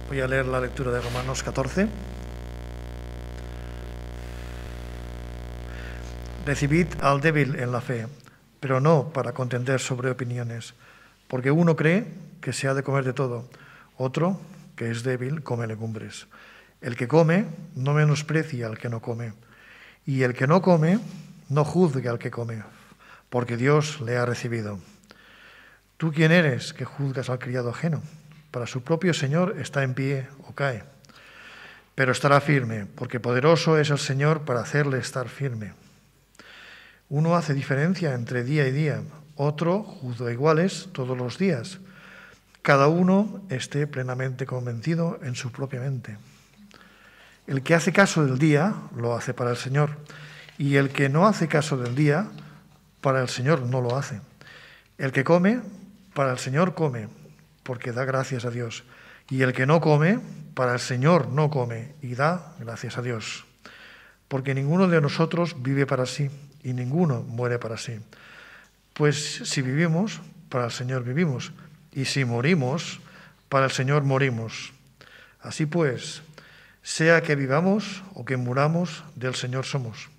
Voy a leer la lectura de Romanos 14. Recibid al débil en la fe, pero no para contender sobre opiniones, porque uno cree que se ha de comer de todo, otro, que es débil, come legumbres. El que come no menosprecia al que no come, y el que no come no juzgue al que come, porque Dios le ha recibido. ¿Tú quién eres que juzgas al criado ajeno? Para su propio Señor está en pie o cae, pero estará firme, porque poderoso es el Señor para hacerle estar firme. Uno hace diferencia entre día y día, otro juzga iguales todos los días. Cada uno esté plenamente convencido en su propia mente. El que hace caso del día, lo hace para el Señor, y el que no hace caso del día, para el Señor no lo hace. El que come, para el Señor come, porque da gracias a Dios. Y el que no come, para el Señor no come, y da gracias a Dios. Porque ninguno de nosotros vive para sí, y ninguno muere para sí. Pues si vivimos, para el Señor vivimos, y si morimos, para el Señor morimos. Así pues, sea que vivamos o que muramos, del Señor somos.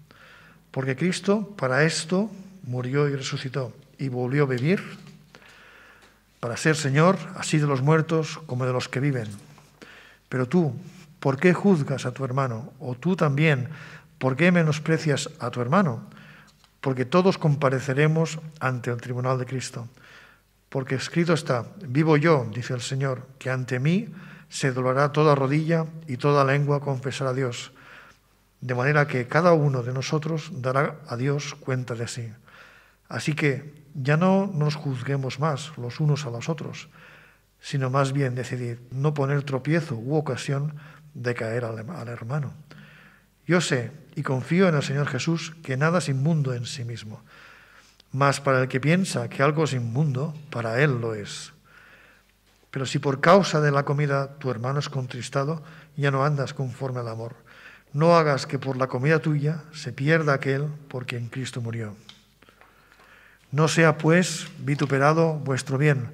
Porque Cristo para esto murió y resucitó, y volvió a vivir, para ser Señor, así de los muertos como de los que viven. Pero tú, ¿por qué juzgas a tu hermano? O tú también, ¿por qué menosprecias a tu hermano? Porque todos compareceremos ante el tribunal de Cristo. Porque escrito está, vivo yo, dice el Señor, que ante mí se doblará toda rodilla y toda lengua confesará a Dios. De manera que cada uno de nosotros dará a Dios cuenta de sí. Así que ya no nos juzguemos más los unos a los otros, sino más bien decidir no poner tropiezo u ocasión de caer al hermano. Yo sé y confío en el Señor Jesús que nada es inmundo en sí mismo, mas para el que piensa que algo es inmundo, para él lo es. Pero si por causa de la comida tu hermano es contristado, ya no andas conforme al amor. No hagas que por la comida tuya se pierda aquel por quien Cristo murió. No sea pues vituperado vuestro bien,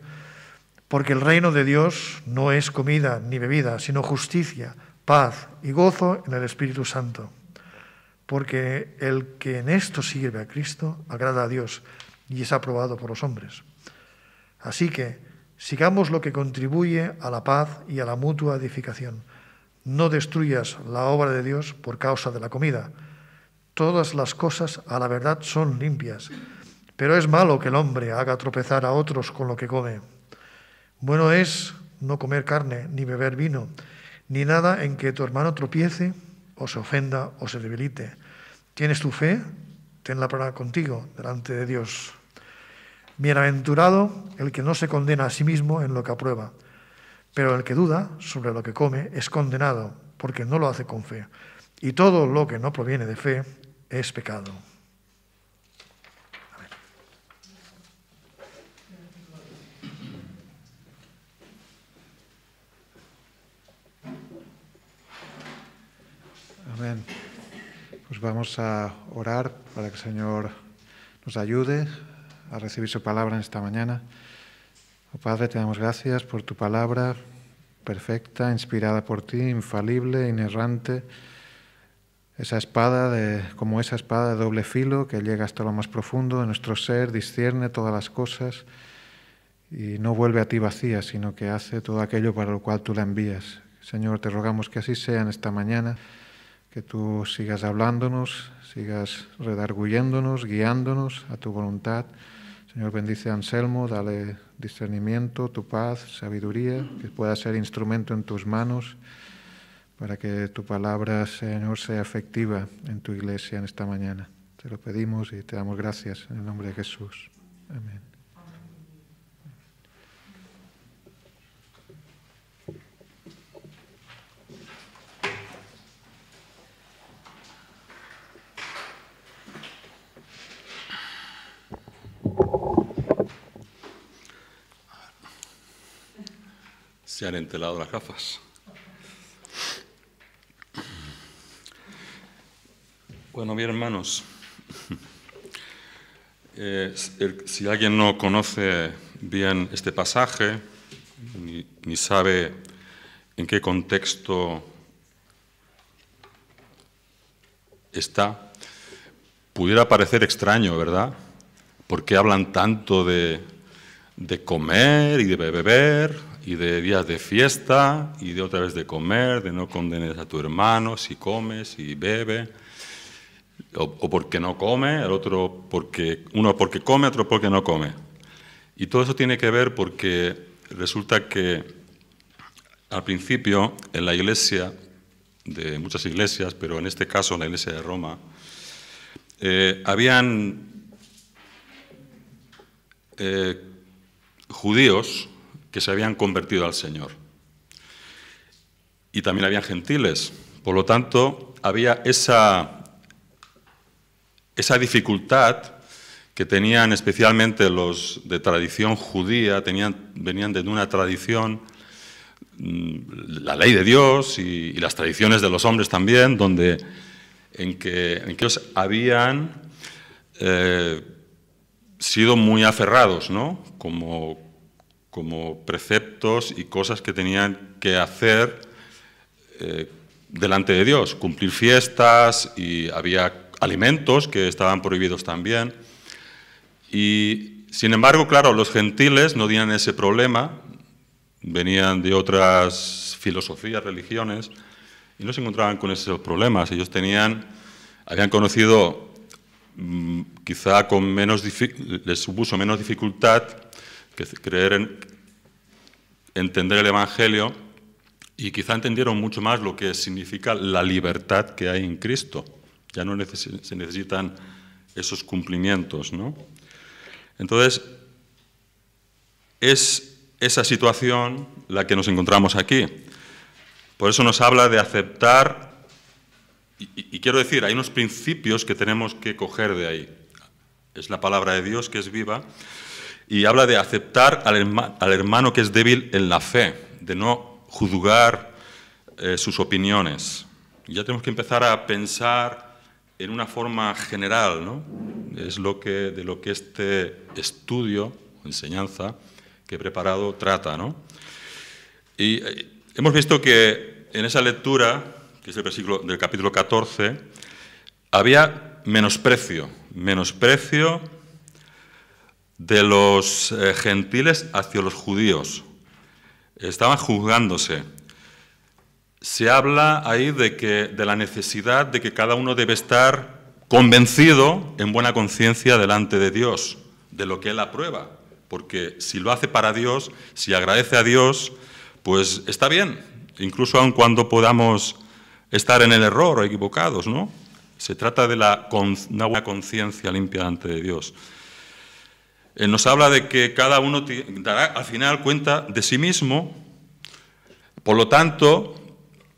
porque el reino de Dios no es comida ni bebida, sino justicia, paz y gozo en el Espíritu Santo. Porque el que en esto sirve a Cristo agrada a Dios y es aprobado por los hombres. Así que sigamos lo que contribuye a la paz y a la mutua edificación. No destruyas la obra de Dios por causa de la comida. Todas las cosas a la verdad son limpias, pero es malo que el hombre haga tropezar a otros con lo que come. Bueno es no comer carne, ni beber vino, ni nada en que tu hermano tropiece, o se ofenda, o se debilite. ¿Tienes tu fe? Tenla para contigo, delante de Dios. Bienaventurado el que no se condena a sí mismo en lo que aprueba, pero el que duda sobre lo que come es condenado, porque no lo hace con fe. Y todo lo que no proviene de fe es pecado. Amén. Pues vamos a orar para que el Señor nos ayude a recibir su palabra en esta mañana. Oh Padre, te damos gracias por tu palabra perfecta, inspirada por ti, infalible, inerrante. Esa espada como esa espada de doble filo que llega hasta lo más profundo de nuestro ser, discierne todas las cosas y no vuelve a ti vacía, sino que hace todo aquello para lo cual tú la envías. Señor, te rogamos que así sea en esta mañana, que tú sigas hablándonos, sigas redarguyéndonos, guiándonos a tu voluntad. Señor, bendice a Anselmo, dale discernimiento, tu paz, sabiduría, que pueda ser instrumento en tus manos para que tu palabra, Señor, sea efectiva en tu iglesia en esta mañana. Te lo pedimos y te damos gracias en el nombre de Jesús. Amén. Se han entelado las gafas. Bueno, bien, hermanos, si alguien no conoce bien este pasaje, ni sabe en qué contexto está, pudiera parecer extraño, ¿verdad? ¿Por qué hablan tanto de comer y de beber y de días de fiesta y de otra vez de comer, de no condenes a tu hermano si come, si bebe? O porque no come, el otro uno porque come, otro porque no come. Y todo eso tiene que ver porque resulta que al principio en la iglesia, de muchas iglesias, pero en este caso en la iglesia de Roma, habían judíos que se habían convertido al Señor. Y también habían gentiles. Por lo tanto, había esa dificultad que tenían especialmente los de tradición judía, venían de una tradición, la ley de Dios y las tradiciones de los hombres también, en que ellos habían sido muy aferrados, ¿no? Como preceptos y cosas que tenían que hacer delante de Dios, cumplir fiestas, y había alimentos que estaban prohibidos también. Y sin embargo, claro, los gentiles no tenían ese problema, venían de otras filosofías, religiones, y no se encontraban con esos problemas. Ellos habían conocido, quizá les supuso menos dificultad que entender el Evangelio, y quizá entendieron mucho más lo que significa la libertad que hay en Cristo. Ya no se necesitan esos cumplimientos, ¿no? Entonces, es esa situación la que nos encontramos aquí. Por eso nos habla de aceptar, y quiero decir, hay unos principios que tenemos que coger de ahí. Es la palabra de Dios que es viva, y habla de aceptar al hermano que es débil en la fe, de no juzgar sus opiniones. Y ya tenemos que empezar a pensar en una forma general, ¿no? Es de lo que este estudio, enseñanza, que he preparado trata, ¿no? Y hemos visto que en esa lectura, que es el versículo del capítulo 14, había menosprecio de los gentiles hacia los judíos. Estaban juzgándose. Se habla ahí de la necesidad de que cada uno debe estar convencido en buena conciencia delante de Dios, de lo que él aprueba. Porque si lo hace para Dios, si agradece a Dios, pues está bien, incluso aun cuando podamos estar en el error o equivocados, ¿no? Se trata de una buena conciencia limpia delante de Dios. Nos habla de que cada uno dará al final cuenta de sí mismo. Por lo tanto,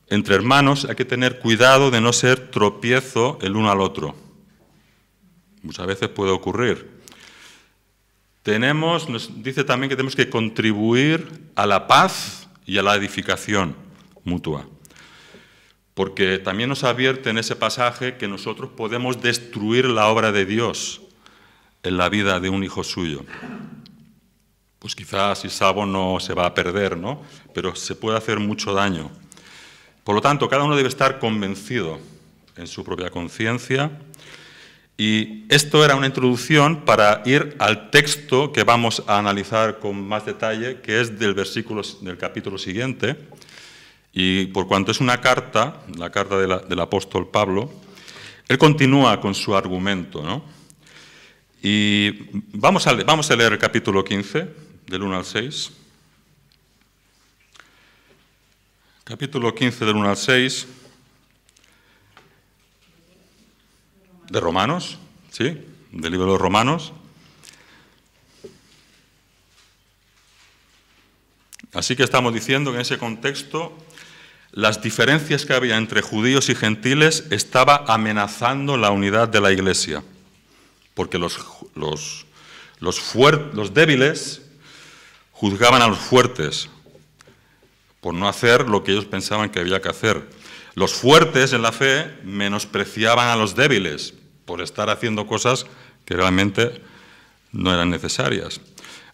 entre hermanos hay que tener cuidado de no ser tropiezo el uno al otro. Muchas veces puede ocurrir. Nos dice también que tenemos que contribuir a la paz y a la edificación mutua. Porque también nos advierte en ese pasaje que nosotros podemos destruir la obra de Dios en la vida de un hijo suyo. Pues quizás si salvo no se va a perder, ¿no? Pero se puede hacer mucho daño. Por lo tanto, cada uno debe estar convencido en su propia conciencia. Y esto era una introducción para ir al texto que vamos a analizar con más detalle, que es del capítulo siguiente. Y por cuanto es una carta, la carta del apóstol Pablo, él continúa con su argumento, ¿no? Y vamos a leer el capítulo 15, del 1 al 6. Capítulo 15, del 1 al 6. De Romanos, ¿sí? Del libro de los Romanos. Así que estamos diciendo que en ese contexto las diferencias que había entre judíos y gentiles estaba amenazando la unidad de la Iglesia, porque los débiles juzgaban a los fuertes por no hacer lo que ellos pensaban que había que hacer. Los fuertes en la fe menospreciaban a los débiles por estar haciendo cosas que realmente no eran necesarias.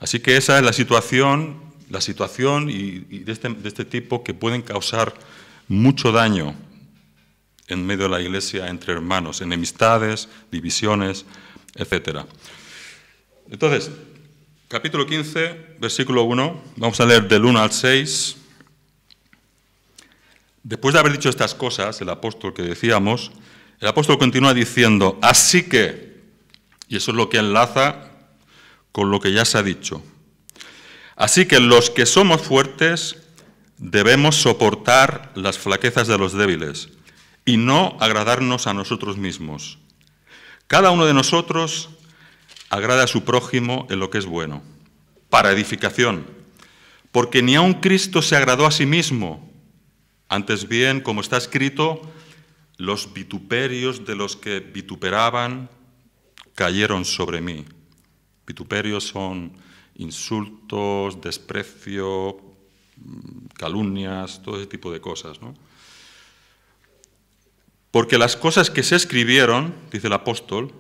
Así que esa es la situación la situación y de este tipo que pueden causar mucho daño en medio de la Iglesia entre hermanos, enemistades, divisiones, etc. Entonces, capítulo 15, versículo 1, vamos a leer del 1 al 6. Después de haber dicho estas cosas, el apóstol que decíamos, el apóstol continúa diciendo, así que, y eso es lo que enlaza con lo que ya se ha dicho, así que los que somos fuertes debemos soportar las flaquezas de los débiles y no agradarnos a nosotros mismos. Cada uno de nosotros agrada a su prójimo en lo que es bueno, para edificación, porque ni aun Cristo se agradó a sí mismo. Antes bien, como está escrito, los vituperios de los que vituperaban cayeron sobre mí. Vituperios son insultos, desprecio, calumnias, todo ese tipo de cosas, ¿no? Porque las cosas que se escribieron, dice el apóstol,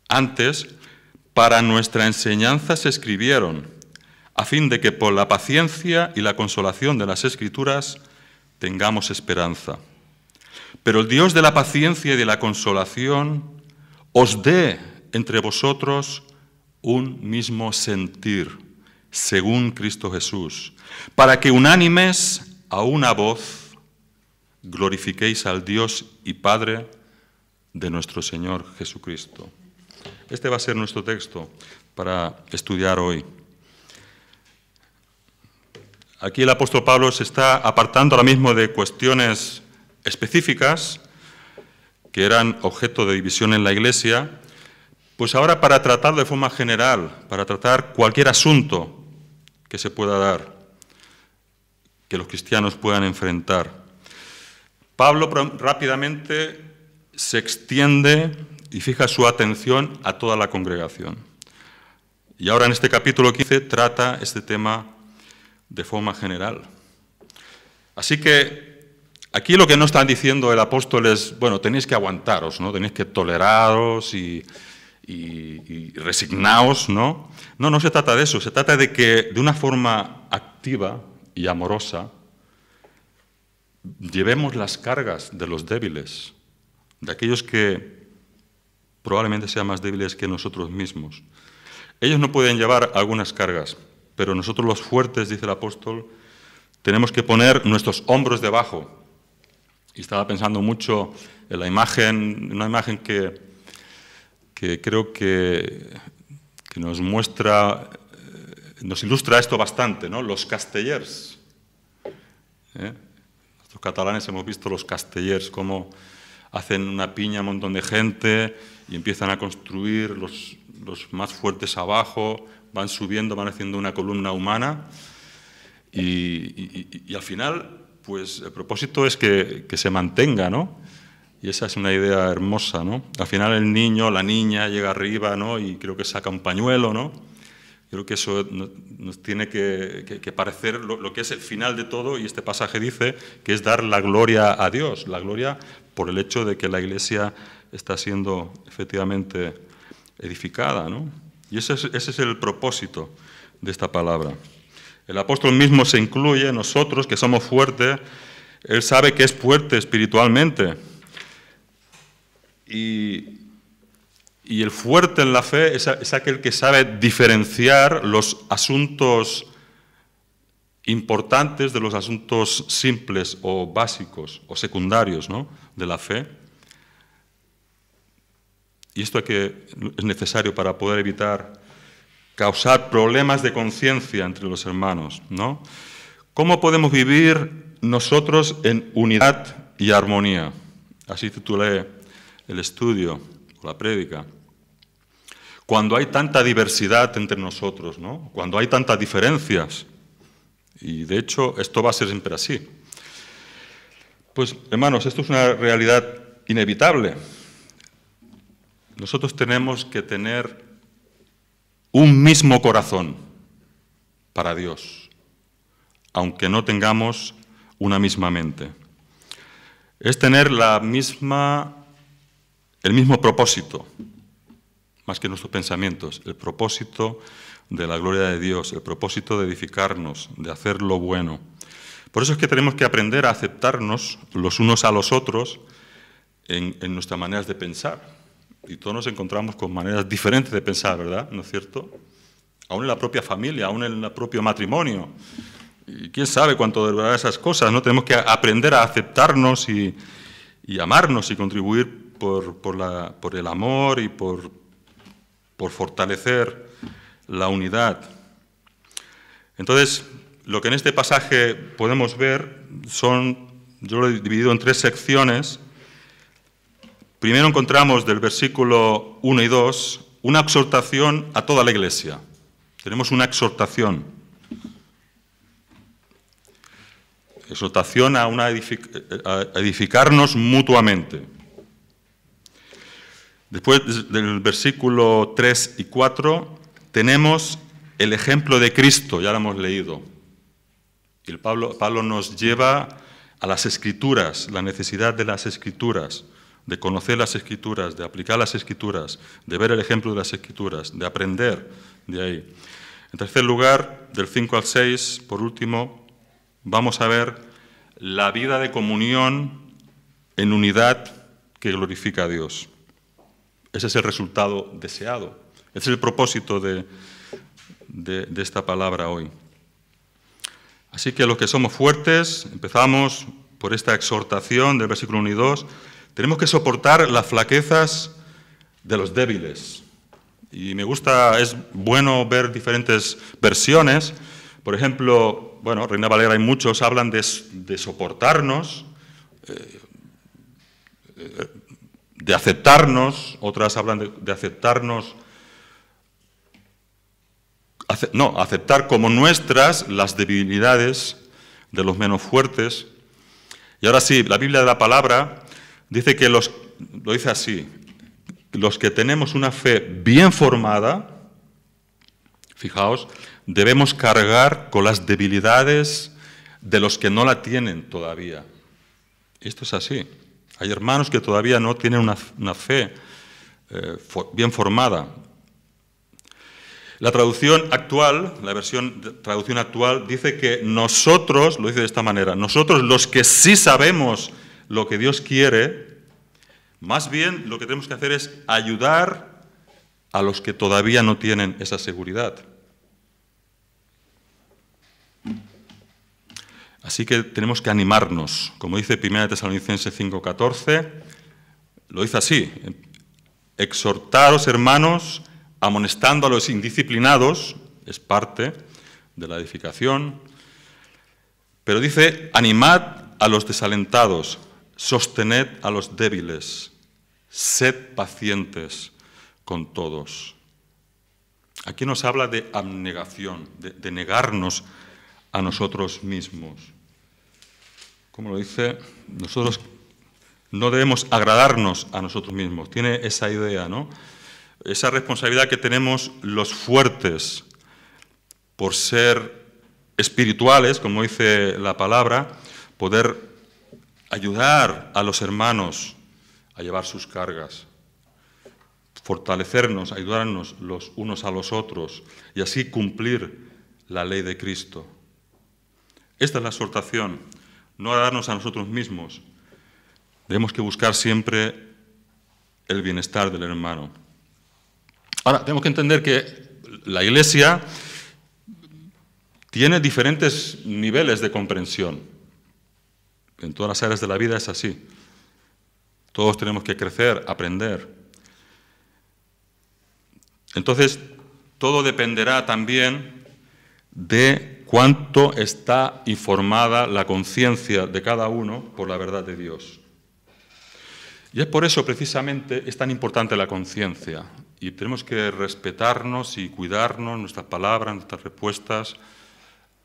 antes, para nuestra enseñanza se escribieron, a fin de que por la paciencia y la consolación de las Escrituras tengamos esperanza. Pero el Dios de la paciencia y de la consolación os dé entre vosotros un mismo sentir, según Cristo Jesús, para que unánimes a una voz glorifiquéis al Dios y Padre de nuestro Señor Jesucristo. Este va a ser nuestro texto para estudiar hoy. Aquí el apóstol Pablo se está apartando ahora mismo de cuestiones específicas que eran objeto de división en la Iglesia, pues ahora para tratar de forma general, para tratar cualquier asunto que se pueda dar, que los cristianos puedan enfrentar. Pablo rápidamente se extiende y fija su atención a toda la congregación. Y ahora en este capítulo 15 trata este tema de forma general. Así que aquí lo que no está diciendo el apóstol es, bueno, tenéis que aguantaros, ¿no? Tenéis que toleraros y resignaos, ¿no? No, no se trata de eso, se trata de que de una forma activa y amorosa llevemos las cargas de los débiles, de aquellos que probablemente sean más débiles que nosotros mismos. Ellos no pueden llevar algunas cargas, pero nosotros los fuertes, dice el apóstol, tenemos que poner nuestros hombros debajo. Y estaba pensando mucho en la imagen, una imagen que creo que nos muestra, nos ilustra esto bastante, ¿no? Los castellers. Los catalanes hemos visto los castellers, cómo hacen una piña a un montón de gente y empiezan a construir los más fuertes abajo, van subiendo, van haciendo una columna humana y al final, pues el propósito es que se mantenga, ¿no? Y esa es una idea hermosa, ¿no? Al final el niño, la niña llega arriba, ¿no? Y creo que saca un pañuelo, ¿no? Creo que eso nos tiene que parecer lo que es el final de todo, y este pasaje dice que es dar la gloria a Dios, la gloria por el hecho de que la Iglesia está siendo efectivamente edificada, ¿no? Y ese es el propósito de esta palabra. El apóstol mismo se incluye, nosotros que somos fuertes, él sabe que es fuerte espiritualmente. Y el fuerte en la fe es aquel que sabe diferenciar los asuntos importantes de los asuntos simples o básicos o secundarios, ¿no? De la fe. Y esto es necesario para poder evitar causar problemas de conciencia entre los hermanos, ¿no? ¿Cómo podemos vivir nosotros en unidad y armonía? Así titulé el estudio o la prédica. Cuando hay tanta diversidad entre nosotros, ¿no? Cuando hay tantas diferencias, y de hecho esto va a ser siempre así. Pues, hermanos, esto es una realidad inevitable. Nosotros tenemos que tener un mismo corazón para Dios, aunque no tengamos una misma mente. Es tener el mismo propósito, más que nuestros pensamientos, el propósito de la gloria de Dios, el propósito de edificarnos, de hacer lo bueno. Por eso es que tenemos que aprender a aceptarnos los unos a los otros en nuestras maneras de pensar. Y todos nos encontramos con maneras diferentes de pensar, ¿verdad? ¿No es cierto? Aún en la propia familia, aún en el propio matrimonio. Y quién sabe cuánto durarán esas cosas, ¿no? Tenemos que aprender a aceptarnos y amarnos y contribuir por el amor y por fortalecer la unidad. Entonces, lo que en este pasaje podemos ver yo lo he dividido en 3 secciones. Primero encontramos del versículo 1 y 2 una exhortación a toda la Iglesia. Tenemos una exhortación. Exhortación a edificarnos mutuamente. Después del versículo 3 y 4 tenemos el ejemplo de Cristo, ya lo hemos leído. Y Pablo nos lleva a las Escrituras, la necesidad de las Escrituras, de conocer las Escrituras, de aplicar las Escrituras, de ver el ejemplo de las Escrituras, de aprender de ahí. En tercer lugar, del 5 al 6, por último, vamos a ver la vida de comunión en unidad que glorifica a Dios. Ese es el resultado deseado. Ese es el propósito de esta palabra hoy. Así que los que somos fuertes, empezamos por esta exhortación del versículo 1 y 2, tenemos que soportar las flaquezas de los débiles. Y es bueno ver diferentes versiones. Por ejemplo, Reina Valera y muchos hablan de soportarnos, de aceptarnos, otras hablan de aceptarnos, aceptar como nuestras las debilidades de los menos fuertes. Y ahora sí, la Biblia de la Palabra dice que lo dice así: los que tenemos una fe bien formada, fijaos, debemos cargar con las debilidades de los que no la tienen todavía. Esto es así. Hay hermanos que todavía no tienen una fe bien formada. La traducción actual, traducción actual, dice que nosotros, lo dice de esta manera, nosotros los que sí sabemos lo que Dios quiere, más bien lo que tenemos que hacer es ayudar a los que todavía no tienen esa seguridad. Así que tenemos que animarnos, como dice 1 Tesalonicenses 5:14, lo dice así: exhortaros, hermanos, amonestando a los indisciplinados, es parte de la edificación, pero dice: animad a los desalentados, sostened a los débiles, sed pacientes con todos. Aquí nos habla de abnegación, de negarnos a nosotros mismos. Como lo dice, nosotros no debemos agradarnos a nosotros mismos. Tiene esa idea, ¿no? Esa responsabilidad que tenemos los fuertes por ser espirituales, como dice la palabra, poder ayudar a los hermanos a llevar sus cargas, fortalecernos, ayudarnos los unos a los otros y así cumplir la ley de Cristo. Esta es la exhortación, no darnos a nosotros mismos. Tenemos que buscar siempre el bienestar del hermano. Ahora, tenemos que entender que la Iglesia tiene diferentes niveles de comprensión. En todas las áreas de la vida es así. Todos tenemos que crecer, aprender. Entonces, todo dependerá también de cuánto está informada la conciencia de cada uno por la verdad de Dios. Y es por eso, precisamente, es tan importante la conciencia. Y tenemos que respetarnos y cuidarnos, nuestras palabras, nuestras respuestas,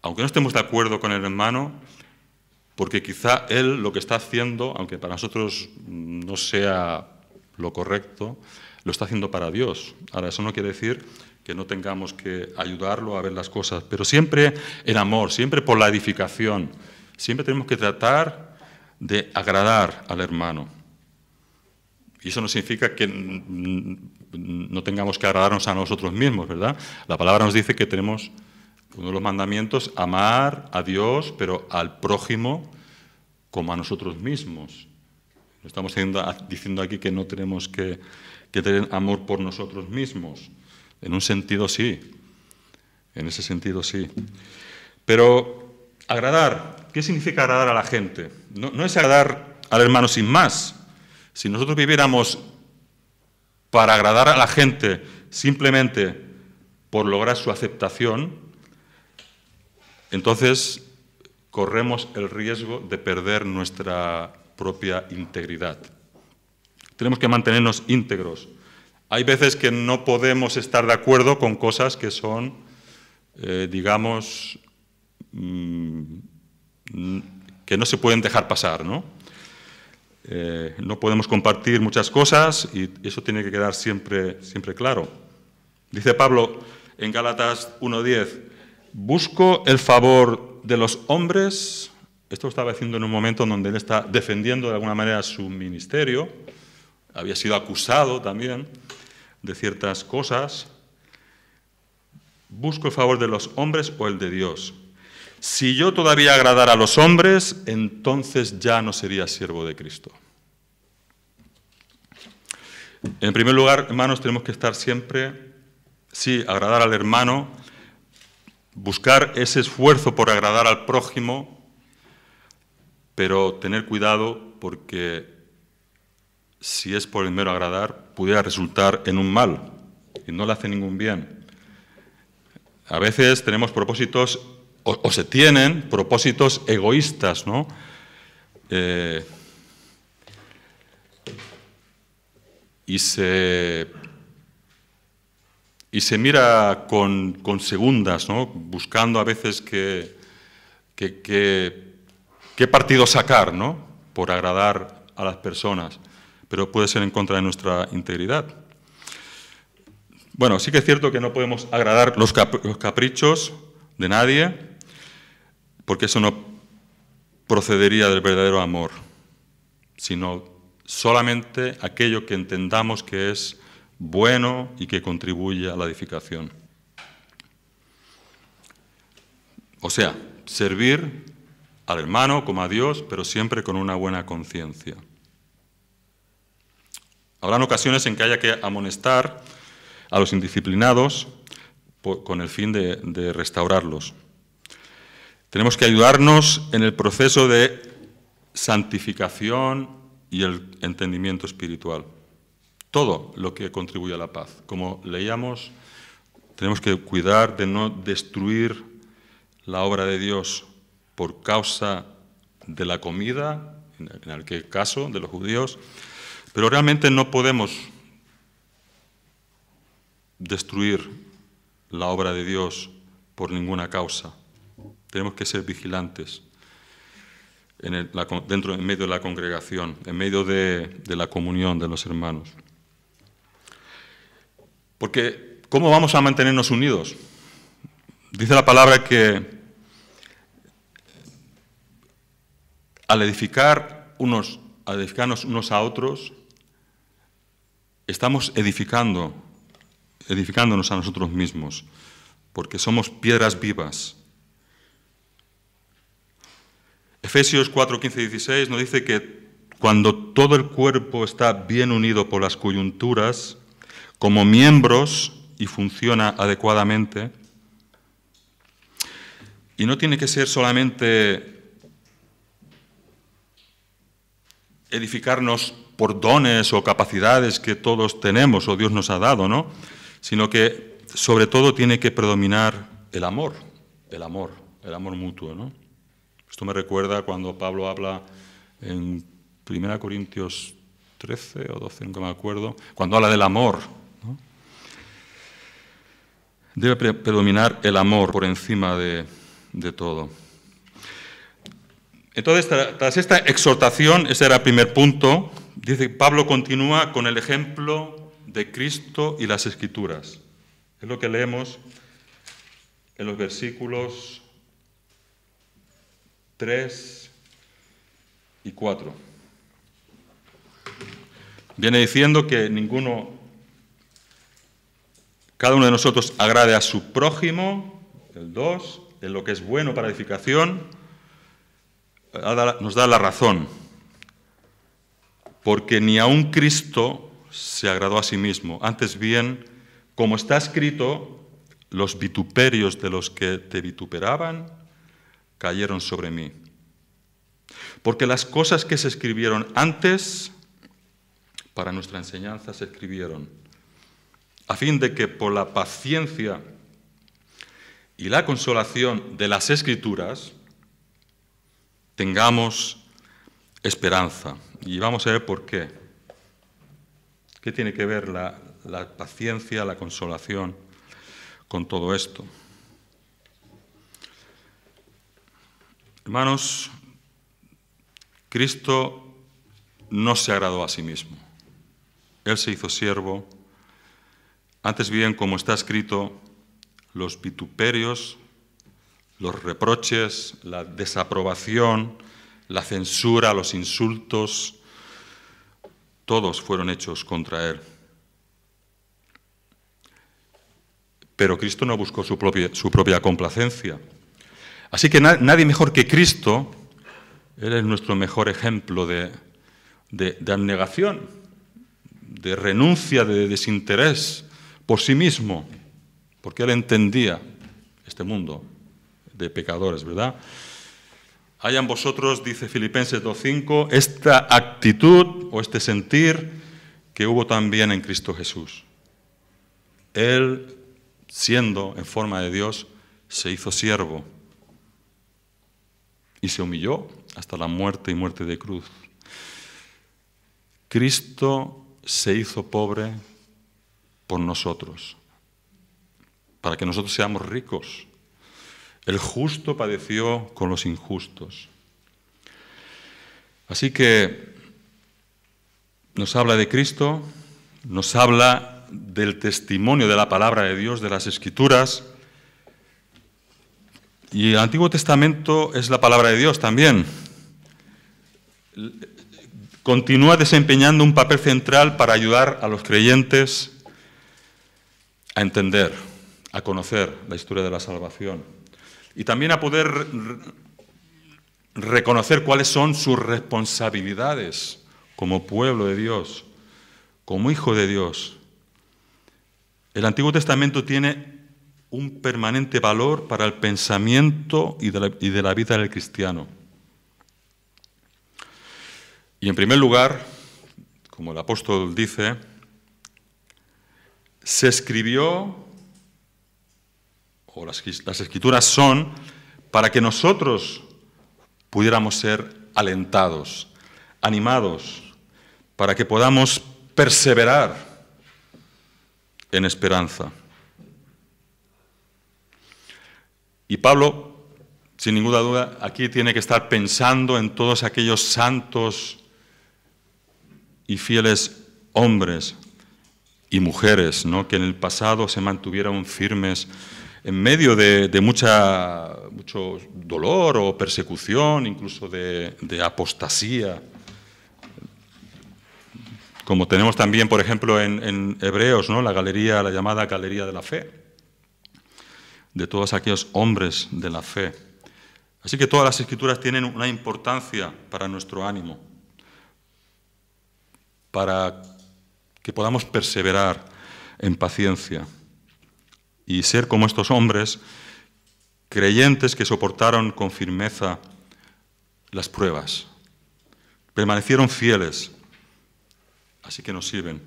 aunque no estemos de acuerdo con el hermano, porque quizá él lo que está haciendo, aunque para nosotros no sea lo correcto, lo está haciendo para Dios. Ahora, eso no quiere decir que no tengamos que ayudarlo a ver las cosas, pero siempre en amor, siempre por la edificación. Siempre tenemos que tratar de agradar al hermano. Y eso no significa que no tengamos que agradarnos a nosotros mismos, ¿verdad? La palabra nos dice que tenemos, uno de los mandamientos, amar a Dios, pero al prójimo como a nosotros mismos. Estamos diciendo aquí que no tenemos que tener amor por nosotros mismos. En un sentido sí, en ese sentido sí. Pero agradar, ¿qué significa agradar a la gente? No es agradar al hermano sin más. Si nosotros viviéramos para agradar a la gente simplemente por lograr su aceptación, entonces corremos el riesgo de perder nuestra propia integridad. Tenemos que mantenernos íntegros. Hay veces que no podemos estar de acuerdo con cosas que son, digamos, que no se pueden dejar pasar, ¿no? No podemos compartir muchas cosas y eso tiene que quedar siempre claro. Dice Pablo en Gálatas 1:10, busco el favor de los hombres. Esto lo estaba haciendo en un momento en donde él está defendiendo de alguna manera su ministerio. Había sido acusado también de ciertas cosas. Busco el favor de los hombres o el de Dios. Si yo todavía agradara a los hombres, entonces ya no sería siervo de Cristo. En primer lugar, hermanos, tenemos que estar siempre, sí, agradar al hermano, buscar ese esfuerzo por agradar al prójimo, pero tener cuidado porque si es por el mero agradar, pudiera resultar en un mal y no le hace ningún bien. A veces tenemos propósitos, o se tienen propósitos egoístas, ¿no? Y se mira con segundas, ¿no? Buscando a veces qué partido sacar, ¿no? Por agradar a las personas, pero puede ser en contra de nuestra integridad. Bueno, sí que es cierto que no podemos agradar los caprichos de nadie, porque eso no procedería del verdadero amor, sino solamente aquello que entendamos que es bueno y que contribuye a la edificación. O sea, servir al hermano como a Dios, pero siempre con una buena conciencia. Habrán ocasiones en que haya que amonestar a los indisciplinados con el fin de restaurarlos. Tenemos que ayudarnos en el proceso de santificación y el entendimiento espiritual. Todo lo que contribuye a la paz. Como leíamos, tenemos que cuidar de no destruir la obra de Dios por causa de la comida, en aquel caso de los judíos, pero realmente no podemos destruir la obra de Dios por ninguna causa. Tenemos que ser vigilantes en medio de la congregación, en medio de la comunión de los hermanos. Porque, ¿cómo vamos a mantenernos unidos? Dice la palabra que al edificarnos unos a otros, estamos edificándonos a nosotros mismos, porque somos piedras vivas. Efesios 4, 15 y 16 nos dice que cuando todo el cuerpo está bien unido por las coyunturas, como miembros y funciona adecuadamente, y no tiene que ser solamente edificarnos por dones o capacidades que todos tenemos o Dios nos ha dado, ¿no? Sino que sobre todo tiene que predominar el amor mutuo, ¿no? Esto me recuerda cuando Pablo habla en 1 Corintios 13 o 12, nunca me acuerdo, cuando habla del amor, ¿no? Debe predominar el amor por encima de todo. Entonces, tras esta exhortación, ese era el primer punto, dice Pablo continúa con el ejemplo de Cristo y las Escrituras. Es lo que leemos en los versículos 3 y 4. Viene diciendo que cada uno de nosotros agrade a su prójimo, el 2, en lo que es bueno para edificación, nos da la razón, porque ni aun Cristo se agradó a sí mismo, antes bien, como está escrito, los vituperios de los que te vituperaban cayeron sobre mí. Porque las cosas que se escribieron antes, para nuestra enseñanza se escribieron, a fin de que por la paciencia y la consolación de las Escrituras tengamos esperanza. Y vamos a ver por qué. ¿Qué tiene que ver la paciencia, la consolación con todo esto? Hermanos, Cristo no se agradó a sí mismo. Él se hizo siervo. Antes bien, como está escrito, los vituperios, los reproches, la desaprobación, la censura, los insultos, todos fueron hechos contra él. Pero Cristo no buscó su propia complacencia. Así que nadie mejor que Cristo, Él es nuestro mejor ejemplo de abnegación, de renuncia, de desinterés por sí mismo, porque Él entendía este mundo de pecadores, ¿verdad? Haya en vosotros, dice Filipenses 2:5, esta actitud o este sentir que hubo también en Cristo Jesús. Él, siendo en forma de Dios, se hizo siervo y se humilló hasta la muerte y muerte de cruz. Cristo se hizo pobre por nosotros, para que nosotros seamos ricos. El justo padeció con los injustos. Así que nos habla de Cristo, nos habla del testimonio de la palabra de Dios, de las Escrituras, y el Antiguo Testamento es la palabra de Dios también. Continúa desempeñando un papel central para ayudar a los creyentes a entender, a conocer la historia de la salvación y también a poder reconocer cuáles son sus responsabilidades como pueblo de Dios, como hijo de Dios. El Antiguo Testamento tiene un permanente valor para el pensamiento y de la vida del cristiano. Y en primer lugar, como el apóstol dice, se escribió, o las Escrituras son, para que nosotros pudiéramos ser alentados, animados, para que podamos perseverar en esperanza. Y Pablo, sin ninguna duda, aquí tiene que estar pensando en todos aquellos santos y fieles hombres y mujeres, ¿no?, que en el pasado se mantuvieron firmes en medio de mucho dolor o persecución, incluso de apostasía. Como tenemos también, por ejemplo, en Hebreos, ¿no?, la llamada Galería de la Fe, de todos aquellos hombres de la fe. Así que todas las Escrituras tienen una importancia para nuestro ánimo, para que podamos perseverar en paciencia y ser como estos hombres creyentes que soportaron con firmeza las pruebas, permanecieron fieles, así que nos sirven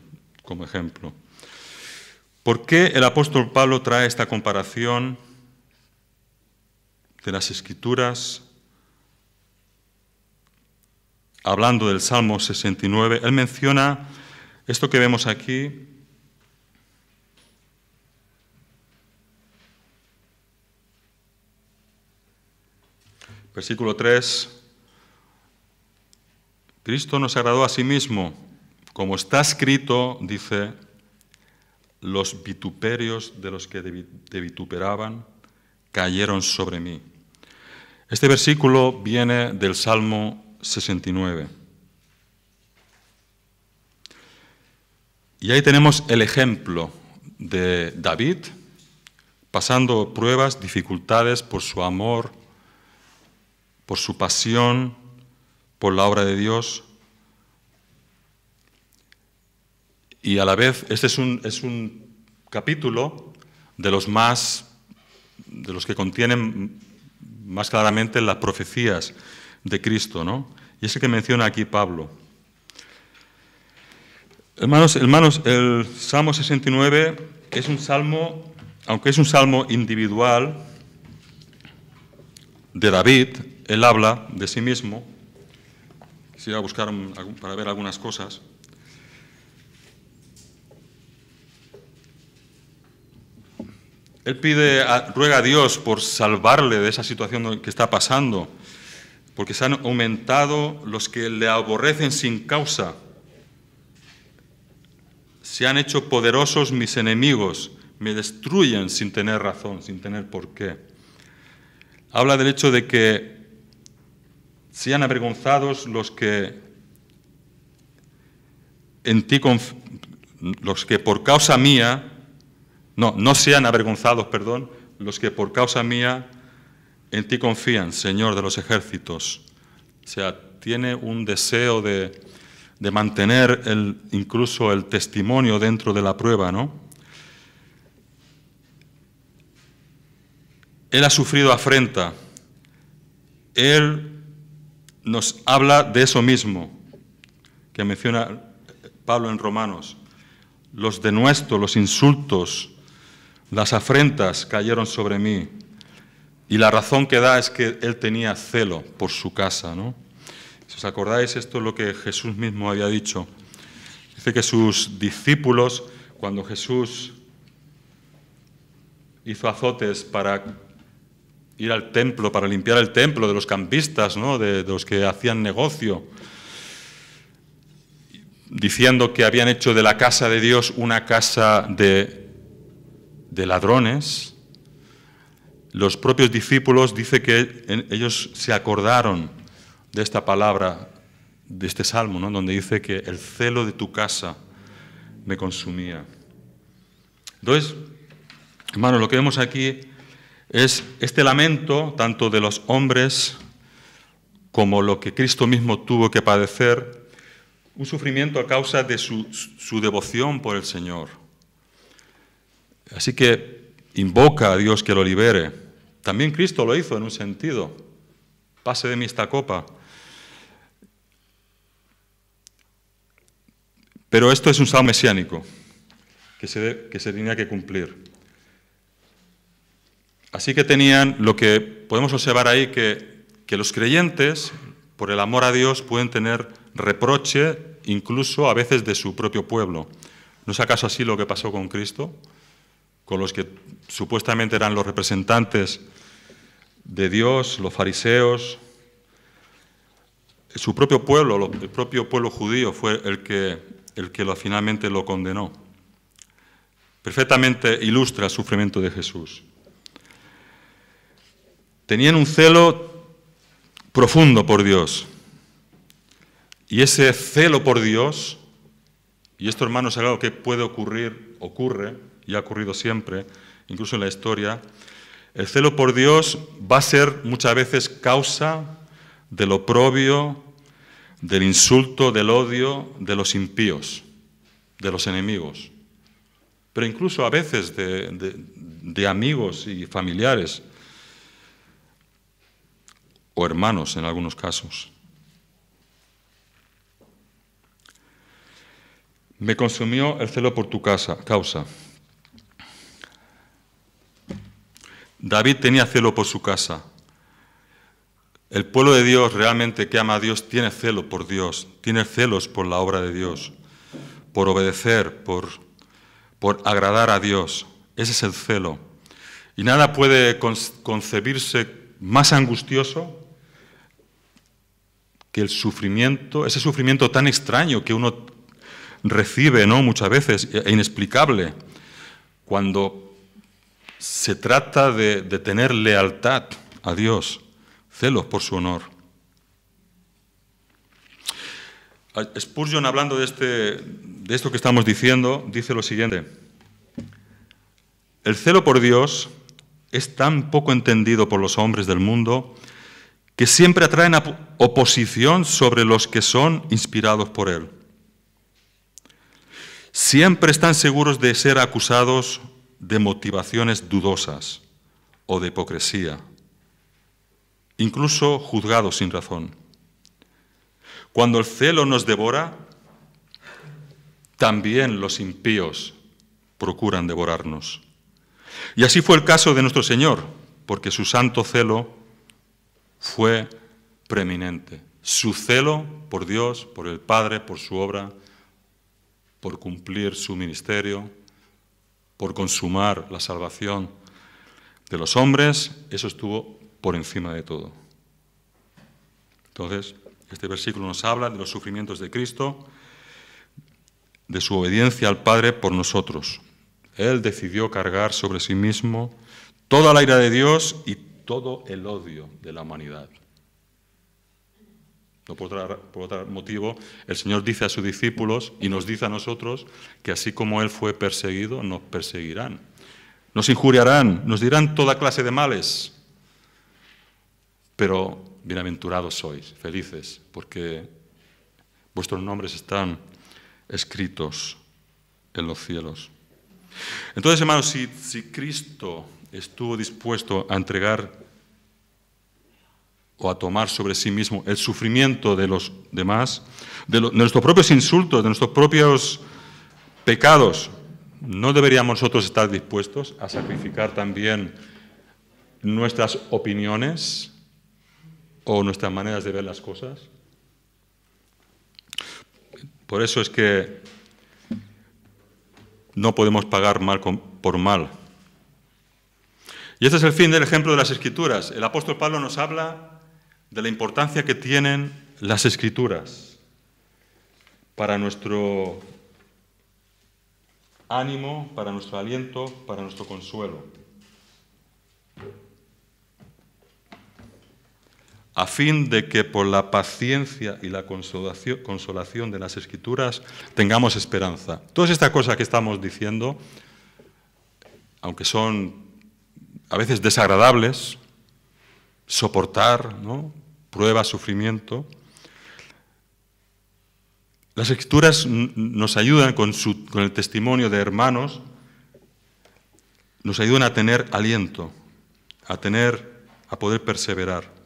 como ejemplo. ¿Por qué el apóstol Pablo trae esta comparación de las Escrituras hablando del Salmo 69? Él menciona esto que vemos aquí, versículo 3, Cristo nos agradó a sí mismo, como está escrito, dice, los vituperios de los que te vituperaban cayeron sobre mí. Este versículo viene del Salmo 69. Y ahí tenemos el ejemplo de David, pasando pruebas, dificultades por su amor, por su pasión, por la obra de Dios. Y a la vez, este es un capítulo de los que contienen más claramente las profecías de Cristo, ¿no? Y es el que menciona aquí Pablo. Hermanos, el Salmo 69 es un salmo, aunque es un salmo individual de David, él habla de sí mismo. Quisiera buscar para ver algunas cosas. Él ruega a Dios por salvarle de esa situación que está pasando, porque se han aumentado los que le aborrecen sin causa. Se han hecho poderosos mis enemigos, me destruyen sin tener razón, sin tener por qué. Habla del hecho de que sean avergonzados los que por causa mía, no sean avergonzados, perdón, los que por causa mía en ti confían, Señor de los ejércitos. O sea, tiene un deseo de mantener incluso el testimonio dentro de la prueba, ¿no? Él ha sufrido afrenta. Él nos habla de eso mismo que menciona Pablo en Romanos. Los denuestos, los insultos, las afrentas cayeron sobre mí. Y la razón que da es que él tenía celo por su casa, ¿no? Si os acordáis, esto es lo que Jesús mismo había dicho. Dice que sus discípulos, cuando Jesús hizo azotes para ir al templo, para limpiar el templo de los campistas, ¿no? de los que hacían negocio, diciendo que habían hecho de la casa de Dios una casa de ladrones, los propios discípulos, dice que ellos se acordaron de esta palabra, de este salmo, ¿no? Donde dice que el celo de tu casa me consumía. Entonces, hermanos, lo que vemos aquí es este lamento, tanto de los hombres como lo que Cristo mismo tuvo que padecer, un sufrimiento a causa de su devoción por el Señor. Así que invoca a Dios que lo libere. También Cristo lo hizo en un sentido. Pase de mí esta copa. Pero esto es un salmo mesiánico que se tenía que cumplir. Así que tenían, lo que podemos observar ahí, que los creyentes, por el amor a Dios, pueden tener reproche incluso a veces de su propio pueblo. ¿No es acaso así lo que pasó con Cristo? Con los que supuestamente eran los representantes de Dios, los fariseos. Su propio pueblo, el propio pueblo judío fue el que finalmente lo condenó. Perfectamente ilustra el sufrimiento de Jesús. Tenían un celo profundo por Dios. Y ese celo por Dios, y esto, hermanos, es algo que puede ocurre, y ha ocurrido siempre, incluso en la historia, el celo por Dios va a ser muchas veces causa del oprobio, del insulto, del odio de los impíos, de los enemigos, pero incluso a veces de amigos y familiares, o hermanos en algunos casos. Me consumió el celo por tu causa. David tenía celo por su casa. El pueblo de Dios realmente que ama a Dios tiene celo por Dios, tiene celos por la obra de Dios, por obedecer, por agradar a Dios. Ese es el celo. Y nada puede concebirse más angustioso que el sufrimiento, ese sufrimiento tan extraño que uno recibe, ¿no? Muchas veces, e inexplicable, cuando se trata de tener lealtad a Dios, celos por su honor. Spurgeon, hablando de de esto que estamos diciendo, dice lo siguiente. El celo por Dios es tan poco entendido por los hombres del mundo que siempre atraen oposición sobre los que son inspirados por Él. Siempre están seguros de ser acusados de motivaciones dudosas o de hipocresía, incluso juzgados sin razón. Cuando el celo nos devora, también los impíos procuran devorarnos. Y así fue el caso de nuestro Señor, porque su santo celo fue preeminente. Su celo por Dios, por el Padre, por su obra, por cumplir su ministerio, por consumar la salvación de los hombres, eso estuvo por encima de todo. Entonces, este versículo nos habla de los sufrimientos de Cristo, de su obediencia al Padre por nosotros. Él decidió cargar sobre sí mismo toda la ira de Dios y todo el odio de la humanidad. No por otro motivo, el Señor dice a sus discípulos y nos dice a nosotros que así como Él fue perseguido, nos perseguirán. Nos injuriarán, nos dirán toda clase de males. Pero bienaventurados sois, felices, porque vuestros nombres están escritos en los cielos. Entonces, hermanos, si Cristo estuvo dispuesto a entregar o a tomar sobre sí mismo el sufrimiento de los demás, de nuestros propios insultos, de nuestros propios pecados, ¿no deberíamos nosotros estar dispuestos a sacrificar también nuestras opiniones o nuestras maneras de ver las cosas? Por eso es que no podemos pagar mal por mal. Y este es el fin del ejemplo de las Escrituras. El apóstol Pablo nos habla de la importancia que tienen las Escrituras para nuestro ánimo, para nuestro aliento, para nuestro consuelo. A fin de que por la paciencia y la consolación de las Escrituras tengamos esperanza. Todas estas cosas que estamos diciendo, aunque son a veces desagradables, soportar, ¿no?, prueba, sufrimiento, las Escrituras nos ayudan con el testimonio de hermanos, nos ayudan a tener aliento, a poder perseverar.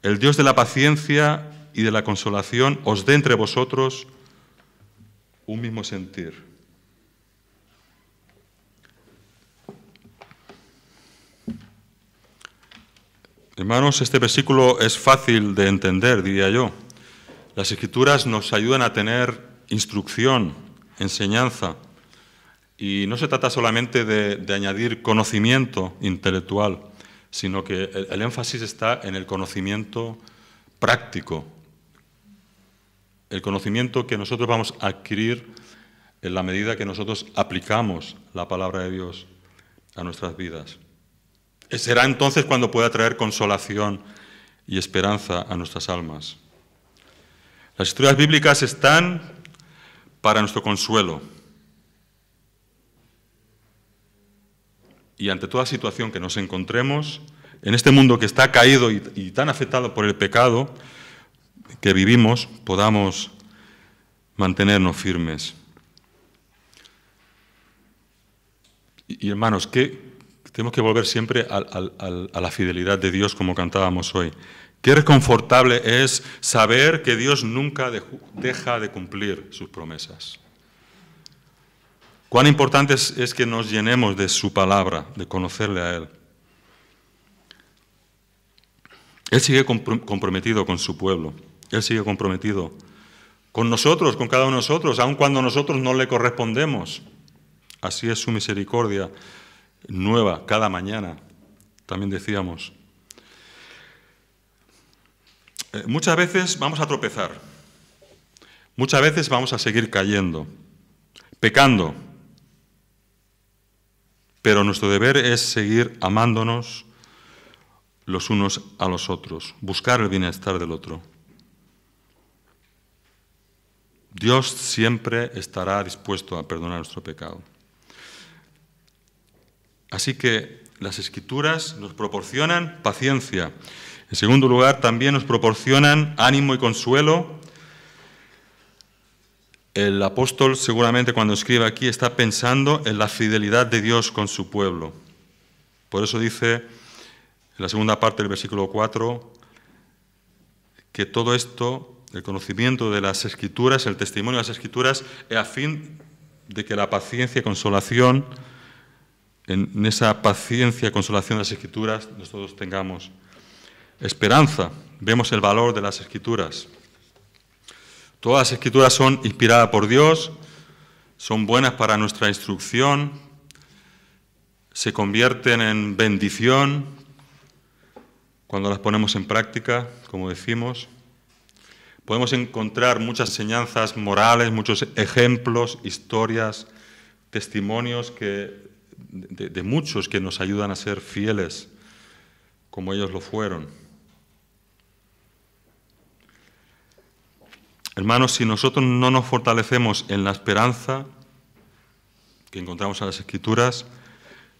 El Dios de la paciencia y de la consolación os dé entre vosotros un mismo sentir. Hermanos, este versículo es fácil de entender, diría yo. Las Escrituras nos ayudan a tener instrucción, enseñanza, y no se trata solamente de añadir conocimiento intelectual, sino que el énfasis está en el conocimiento práctico, el conocimiento que nosotros vamos a adquirir en la medida que nosotros aplicamos la palabra de Dios a nuestras vidas. Será entonces cuando pueda traer consolación y esperanza a nuestras almas. Las Escrituras bíblicas están para nuestro consuelo. Y ante toda situación que nos encontremos, en este mundo que está caído y tan afectado por el pecado que vivimos, podamos mantenernos firmes. Y hermanos, tenemos que volver siempre a la fidelidad de Dios, como cantábamos hoy. Qué reconfortable es saber que Dios nunca deja de cumplir sus promesas. Cuán importante es que nos llenemos de su palabra, de conocerle a Él. Él sigue comprometido con su pueblo. Él sigue comprometido con nosotros, con cada uno de nosotros, aun cuando nosotros no le correspondemos. Así es su misericordia nueva cada mañana, también decíamos. Muchas veces vamos a tropezar. Muchas veces vamos a seguir cayendo, pecando. Pero nuestro deber es seguir amándonos los unos a los otros, buscar el bienestar del otro. Dios siempre estará dispuesto a perdonar nuestro pecado. Así que las Escrituras nos proporcionan paciencia. En segundo lugar, también nos proporcionan ánimo y consuelo. El apóstol seguramente cuando escribe aquí está pensando en la fidelidad de Dios con su pueblo. Por eso dice en la segunda parte del versículo 4 que todo esto, el conocimiento de las Escrituras, el testimonio de las Escrituras, es a fin de que la paciencia y consolación, en esa paciencia y consolación de las Escrituras, nosotros tengamos esperanza. Vemos el valor de las Escrituras. Todas las Escrituras son inspiradas por Dios, son buenas para nuestra instrucción, se convierten en bendición cuando las ponemos en práctica, como decimos. Podemos encontrar muchas enseñanzas morales, muchos ejemplos, historias, testimonios de muchos que nos ayudan a ser fieles, como ellos lo fueron. Hermanos, si nosotros no nos fortalecemos en la esperanza que encontramos en las Escrituras,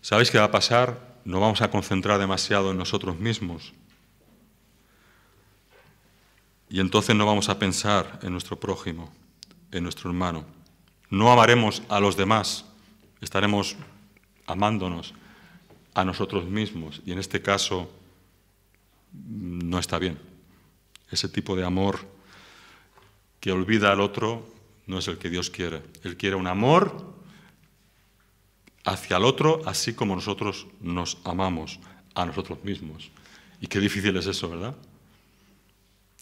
¿sabéis qué va a pasar? Nos vamos a concentrar demasiado en nosotros mismos. Y entonces no vamos a pensar en nuestro prójimo, en nuestro hermano. No amaremos a los demás, estaremos amándonos a nosotros mismos. Y en este caso no está bien. Ese tipo de amor que olvida al otro no es el que Dios quiere. Él quiere un amor hacia el otro, así como nosotros nos amamos a nosotros mismos. Y qué difícil es eso, ¿verdad?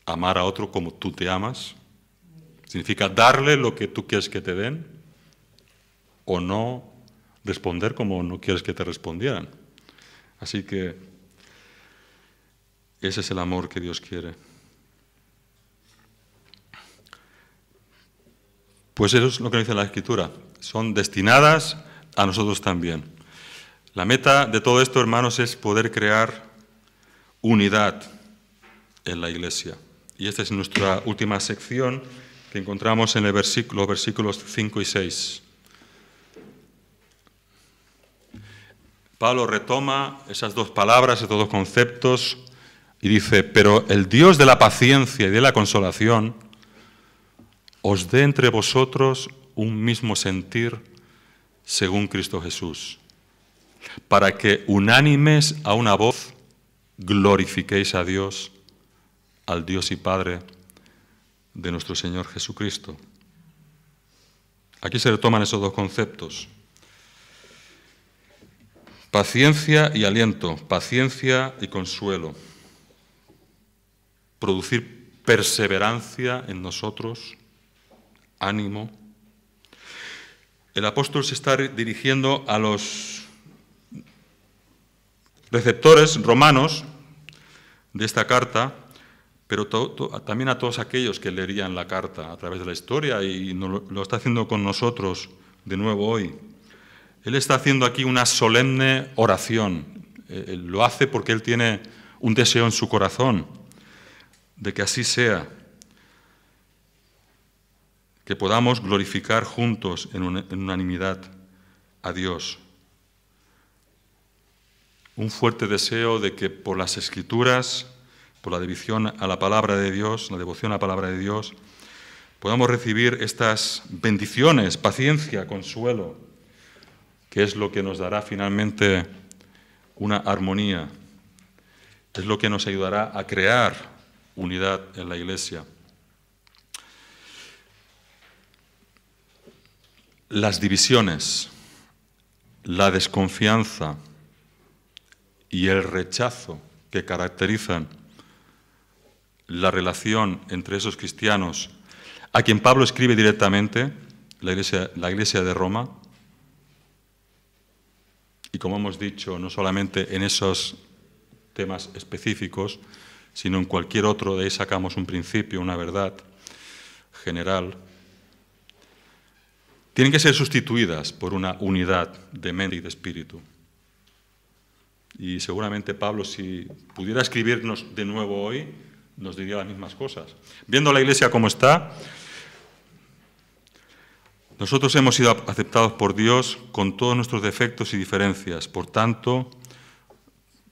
Amar a otro como tú te amas. Significa darle lo que tú quieres que te den o no responder como no quieres que te respondieran. Así que ese es el amor que Dios quiere. Pues eso es lo que dice la Escritura. Son destinadas a nosotros también. La meta de todo esto, hermanos, es poder crear unidad en la Iglesia. Y esta es nuestra última sección que encontramos en los versículos 5 y 6. Pablo retoma esas dos palabras, esos dos conceptos, y dice, pero el Dios de la paciencia y de la consolación os dé entre vosotros un mismo sentir según Cristo Jesús, para que unánimes a una voz glorifiquéis a Dios, al Dios y Padre de nuestro Señor Jesucristo. Aquí se retoman esos dos conceptos. Paciencia y aliento, paciencia y consuelo. Producir perseverancia en nosotros, ánimo. El apóstol se está dirigiendo a los receptores romanos de esta carta, pero también a todos aquellos que leerían la carta a través de la historia, y lo está haciendo con nosotros de nuevo hoy. Él está haciendo aquí una solemne oración. Lo hace porque él tiene un deseo en su corazón de que así sea, que podamos glorificar juntos en unanimidad a Dios. Un fuerte deseo de que por las Escrituras, por la devoción a la palabra de Dios, podamos recibir estas bendiciones, paciencia, consuelo, que es lo que nos dará finalmente una armonía, es lo que nos ayudará a crear unidad en la Iglesia. Las divisiones, la desconfianza y el rechazo que caracterizan la relación entre esos cristianos a quien Pablo escribe directamente, la iglesia de Roma, y como hemos dicho, no solamente en esos temas específicos, sino en cualquier otro, de ahí sacamos un principio, una verdad general, tienen que ser sustituidas por una unidad de mente y de espíritu. Y seguramente Pablo, si pudiera escribirnos de nuevo hoy, nos diría las mismas cosas. Viendo la iglesia como está, Nosotros hemos sido aceptados por Dios con todos nuestros defectos y diferencias. Por tanto,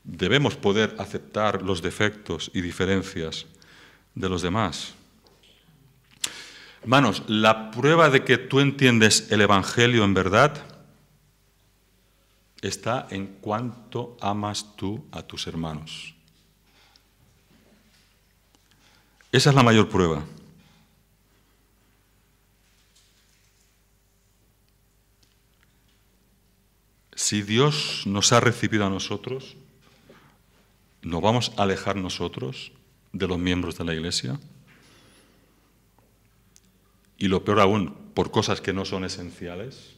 debemos poder aceptar los defectos y diferencias de los demás. Hermanos, la prueba de que tú entiendes el Evangelio en verdad está en cuánto amas tú a tus hermanos. Esa es la mayor prueba. Si Dios nos ha recibido a nosotros, ¿nos vamos a alejar nosotros de los miembros de la Iglesia? Y lo peor aún, por cosas que no son esenciales.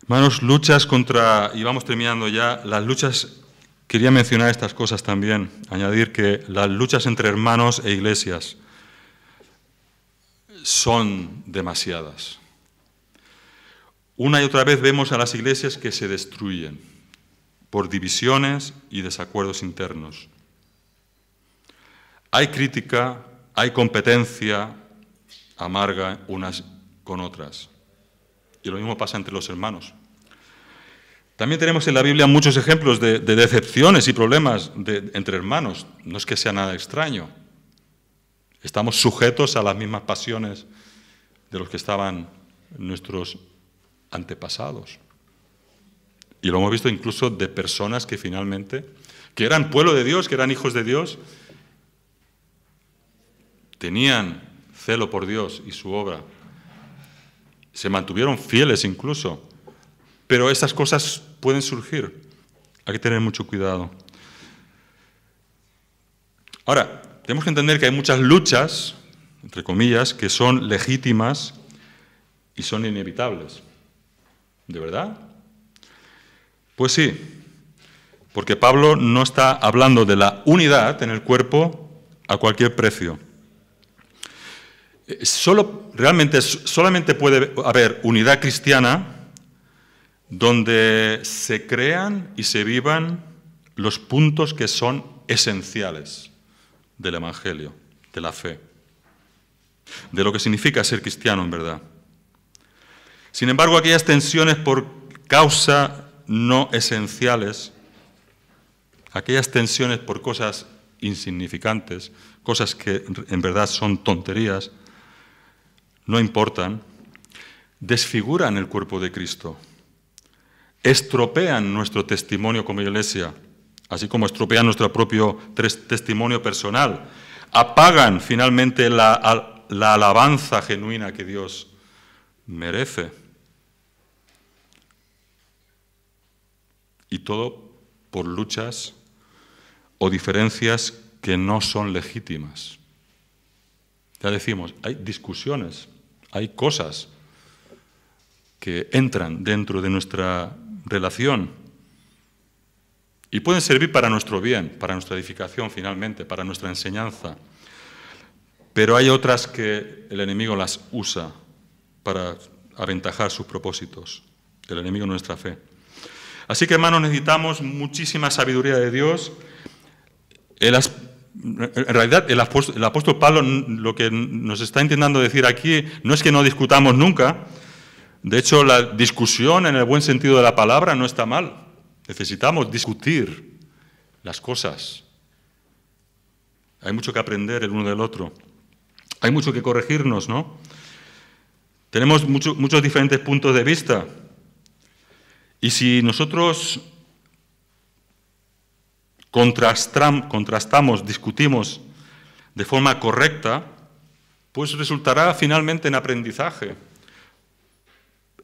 Hermanos, luchas contra, y vamos terminando ya, las luchas, quería mencionar estas cosas también, añadir que las luchas entre hermanos e iglesias son demasiadas. Una y otra vez vemos a las iglesias que se destruyen por divisiones y desacuerdos internos. Hay crítica, hay competencia amarga unas con otras. Y lo mismo pasa entre los hermanos. También tenemos en la Biblia muchos ejemplos de decepciones y problemas entre hermanos. No es que sea nada extraño. Estamos sujetos a las mismas pasiones de los que estaban nuestros antepasados. Y lo hemos visto incluso de personas que finalmente, que eran pueblo de Dios, que eran hijos de Dios, tenían celo por Dios y su obra, se mantuvieron fieles incluso, pero esas cosas pueden surgir. Hay que tener mucho cuidado. Ahora, tenemos que entender que hay muchas luchas, entre comillas, que son legítimas y son inevitables. ¿De verdad? Pues sí, porque Pablo no está hablando de la unidad en el cuerpo a cualquier precio. Solamente puede haber unidad cristiana donde se crean y se vivan los puntos que son esenciales del Evangelio, de la fe, de lo que significa ser cristiano en verdad. Sin embargo, aquellas tensiones por causa no esenciales, aquellas tensiones por cosas insignificantes, cosas que en verdad son tonterías, no importan, desfiguran el cuerpo de Cristo, estropean nuestro testimonio como iglesia, así como estropean nuestro propio testimonio personal, apagan finalmente la alabanza genuina que Dios merece. Y todo por luchas o diferencias que no son legítimas. Ya decimos, hay discusiones, hay cosas que entran dentro de nuestra relación y pueden servir para nuestro bien, para nuestra edificación finalmente, para nuestra enseñanza. Pero hay otras que el enemigo las usa para aventajar sus propósitos, el enemigo de nuestra fe. Así que, hermanos, necesitamos muchísima sabiduría de Dios. En realidad, el apóstol Pablo lo que nos está intentando decir aquí no es que no discutamos nunca. De hecho, la discusión en el buen sentido de la palabra no está mal. Necesitamos discutir las cosas. Hay mucho que aprender el uno del otro. Hay mucho que corregirnos, ¿no? Tenemos muchos diferentes puntos de vista. Y si nosotros contrastamos, discutimos de forma correcta, pues resultará finalmente en aprendizaje,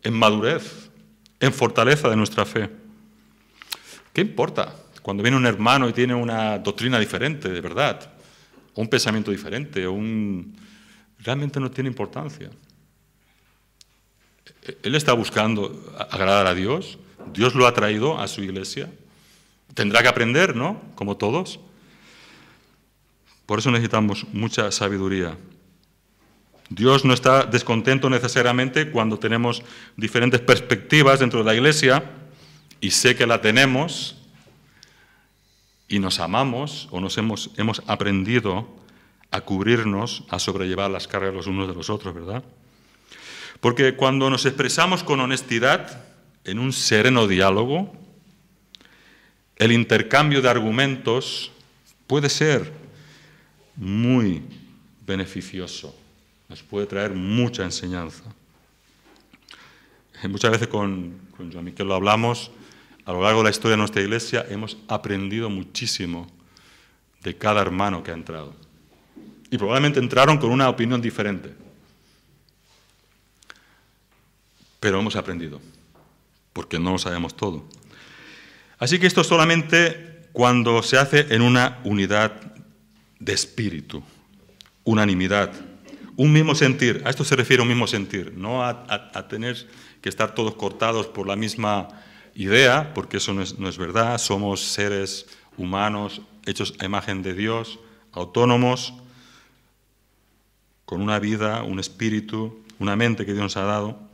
en madurez, en fortaleza de nuestra fe. ¿Qué importa cuando viene un hermano y tiene una doctrina diferente, de verdad, o un pensamiento diferente, realmente no tiene importancia? Él está buscando agradar a Dios, Dios lo ha traído a su iglesia, tendrá que aprender, ¿no? Como todos. Por eso necesitamos mucha sabiduría. Dios no está descontento necesariamente cuando tenemos diferentes perspectivas dentro de la iglesia, y sé que la tenemos, y nos amamos, o hemos aprendido a cubrirnos, a sobrellevar las cargas los unos de los otros, ¿verdad? Porque cuando nos expresamos con honestidad en un sereno diálogo, el intercambio de argumentos puede ser muy beneficioso, nos puede traer mucha enseñanza. Muchas veces con Joan Miquel lo hablamos, a lo largo de la historia de nuestra Iglesia hemos aprendido muchísimo de cada hermano que ha entrado. Y probablemente entraron con una opinión diferente. Pero hemos aprendido, porque no lo sabemos todo. Así que esto solamente cuando se hace en una unidad de espíritu, unanimidad, un mismo sentir. A esto se refiere un mismo sentir, no a tener que estar todos cortados por la misma idea, porque eso no es verdad. Somos seres humanos, hechos a imagen de Dios, autónomos, con una vida, un espíritu, una mente que Dios nos ha dado,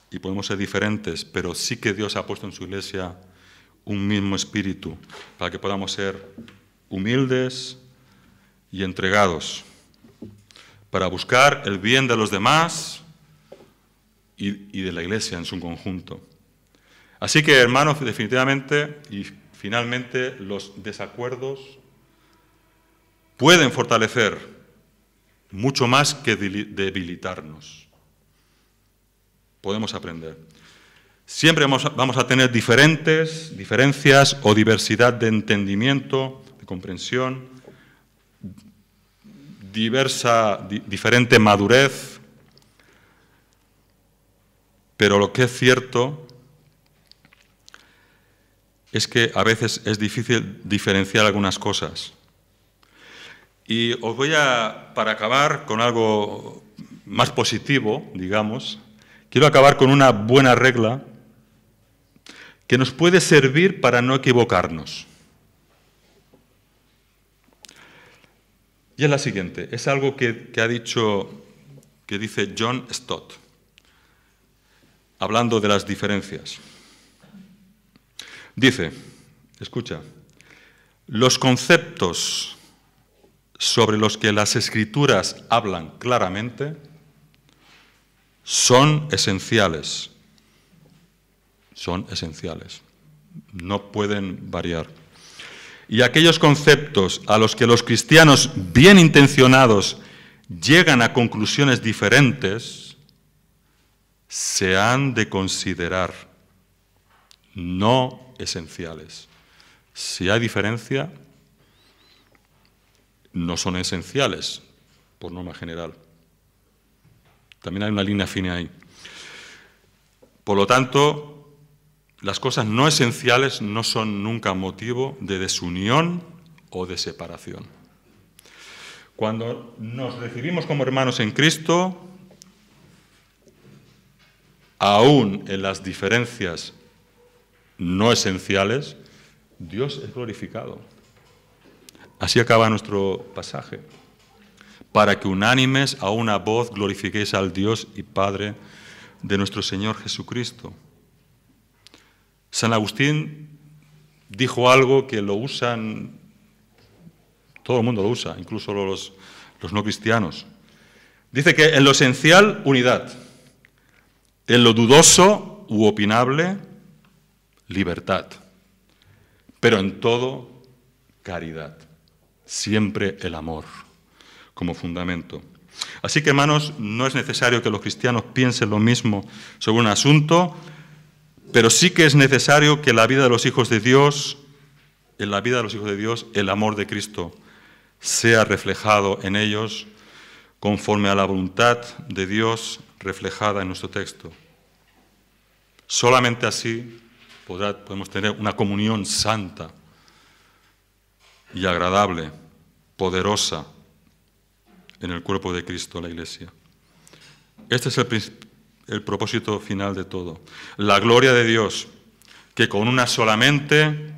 y podemos ser diferentes, pero sí que Dios ha puesto en su Iglesia un mismo espíritu para que podamos ser humildes y entregados para buscar el bien de los demás y de la Iglesia en su conjunto. Así que, hermanos, definitivamente y finalmente, los desacuerdos pueden fortalecer mucho más que debilitarnos. Podemos aprender. Siempre vamos a tener diferencias o diversidad de entendimiento, de comprensión, diferente madurez, pero lo que es cierto es que a veces es difícil diferenciar algunas cosas. Y os voy para acabar con algo más positivo, digamos, quiero acabar con una buena regla que nos puede servir para no equivocarnos. Y es la siguiente, es algo que dice John Stott, hablando de las diferencias. Dice, escucha, los conceptos sobre los que las Escrituras hablan claramente son esenciales. Son esenciales. No pueden variar. Y aquellos conceptos a los que los cristianos bien intencionados llegan a conclusiones diferentes se han de considerar no esenciales. Si hay diferencia, no son esenciales, por norma general. También hay una línea fina ahí. Por lo tanto, las cosas no esenciales no son nunca motivo de desunión o de separación. Cuando nos recibimos como hermanos en Cristo, aún en las diferencias no esenciales, Dios es glorificado. Así acaba nuestro pasaje. Para que unánimes a una voz glorifiquéis al Dios y Padre de nuestro Señor Jesucristo. San Agustín dijo algo que lo usan, todo el mundo lo usa, incluso los no cristianos. Dice que en lo esencial, unidad. En lo dudoso u opinable, libertad. Pero en todo, caridad. Siempre el amor como fundamento. Así que, hermanos, no es necesario que los cristianos piensen lo mismo sobre un asunto, pero sí que es necesario que en la vida de los hijos de Dios, el amor de Cristo sea reflejado en ellos conforme a la voluntad de Dios reflejada en nuestro texto. Solamente así podemos tener una comunión santa y agradable, poderosa, en el cuerpo de Cristo, la Iglesia. Este es el propósito final de todo. La gloria de Dios, que con una sola mente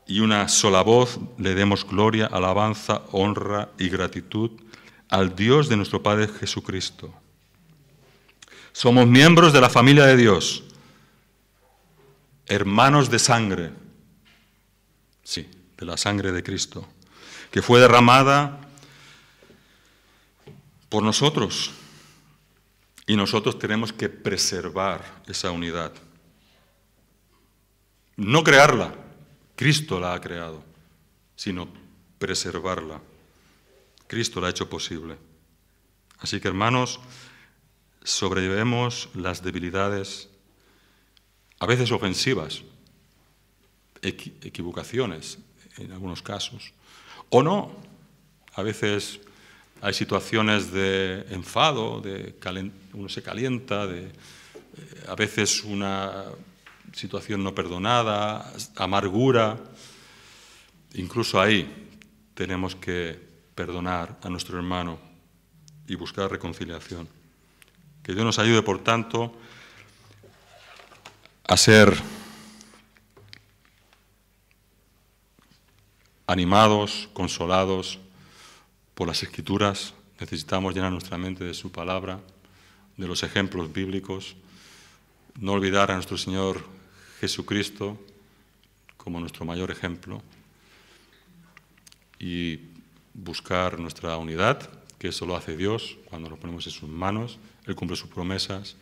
y una sola voz le demos gloria, alabanza, honra y gratitud al Dios de nuestro Padre Jesucristo. Somos miembros de la familia de Dios, hermanos de sangre, sí, de la sangre de Cristo, que fue derramada por nosotros. Y nosotros tenemos que preservar esa unidad. No crearla, Cristo la ha creado, sino preservarla. Cristo la ha hecho posible. Así que, hermanos, sobrellevemos las debilidades, a veces ofensivas, equivocaciones en algunos casos, o no. A veces hay situaciones de enfado, uno se calienta, a veces una situación no perdonada, amargura. Incluso ahí tenemos que perdonar a nuestro hermano y buscar reconciliación. Que Dios nos ayude, por tanto, a ser animados, consolados por las Escrituras. Necesitamos llenar nuestra mente de su palabra, de los ejemplos bíblicos. No olvidar a nuestro Señor Jesucristo como nuestro mayor ejemplo y buscar nuestra unidad, que eso lo hace Dios cuando nos ponemos en sus manos. Él cumple sus promesas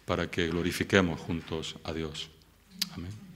para que glorifiquemos juntos a Dios. Amén.